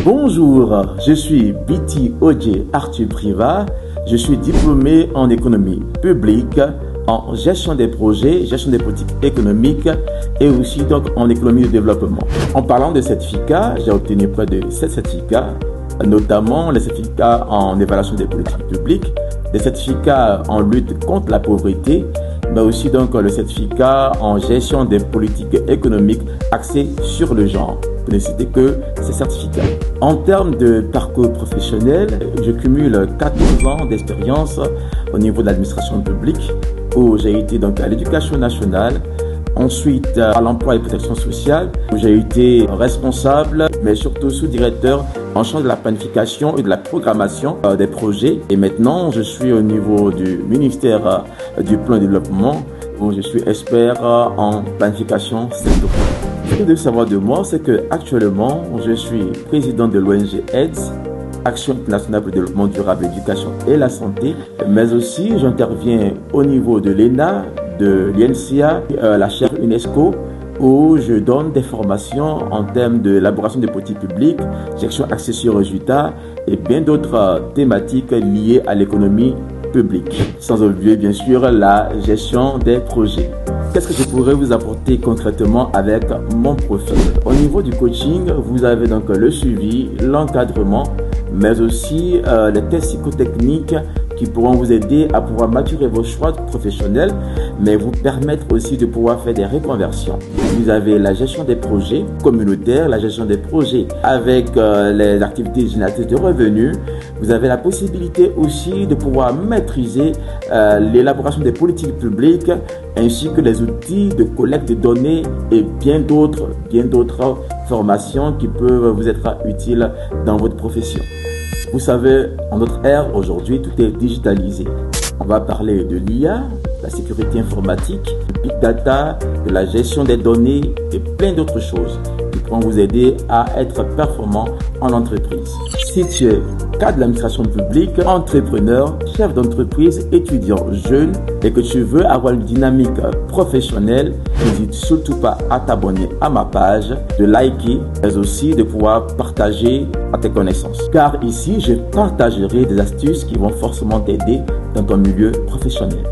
Bonjour, je suis Biti Odje Arthur Privat. Je suis diplômé en économie publique, en gestion des projets, gestion des politiques économiques et aussi donc en économie de développement. En parlant de certificats, j'ai obtenu près de 7 certificats, notamment les certificats en évaluation des politiques publiques, des certificats en lutte contre la pauvreté, mais aussi donc le certificat en gestion des politiques économiques axées sur le genre. Pour ne citer que ces certificats. En termes de parcours professionnel, je cumule 14 ans d'expérience au niveau de l'administration publique, où j'ai été donc à l'éducation nationale, ensuite à l'emploi et protection sociale, où j'ai été responsable, mais surtout sous-directeur en charge de la planification et de la programmation des projets. Et maintenant, je suis au niveau du ministère du plan de développement, où je suis expert en planification sectorielle. Ce que vous devez savoir de moi, c'est que actuellement, je suis président de l'ONG AIDS, Action internationale pour le développement durable, l'éducation et la santé, mais aussi j'interviens au niveau de l'ENA, de l'INCA, la chaire UNESCO, où je donne des formations en termes de l'élaboration des politiques publiques, gestion axée sur les résultats et bien d'autres thématiques liées à l'économie publique, sans oublier bien sûr la gestion des projets. Qu'est-ce que je pourrais vous apporter concrètement avec mon profil? Au niveau du coaching, vous avez donc le suivi, l'encadrement, mais aussi les tests psychotechniques qui pourront vous aider à pouvoir maturer vos choix professionnels, mais vous permettre aussi de pouvoir faire des reconversions. Vous avez la gestion des projets communautaires, la gestion des projets avec les activités génératrices de revenus. Vous avez la possibilité aussi de pouvoir maîtriser l'élaboration des politiques publiques ainsi que les outils de collecte de données et bien d'autres formations qui peuvent vous être utiles dans votre profession. Vous savez, en notre ère, aujourd'hui, tout est digitalisé. On va parler de l'IA, la sécurité informatique, du big data, de la gestion des données et plein d'autres choses qui pourront vous aider à être performant en entreprise. Si tu es cadre de l'administration publique, entrepreneur, chef d'entreprise, étudiant jeune et que tu veux avoir une dynamique professionnelle, n'hésite surtout pas à t'abonner à ma page, de liker, mais aussi de pouvoir partager à tes connaissances. Car ici, je partagerai des astuces qui vont forcément t'aider dans ton milieu professionnel.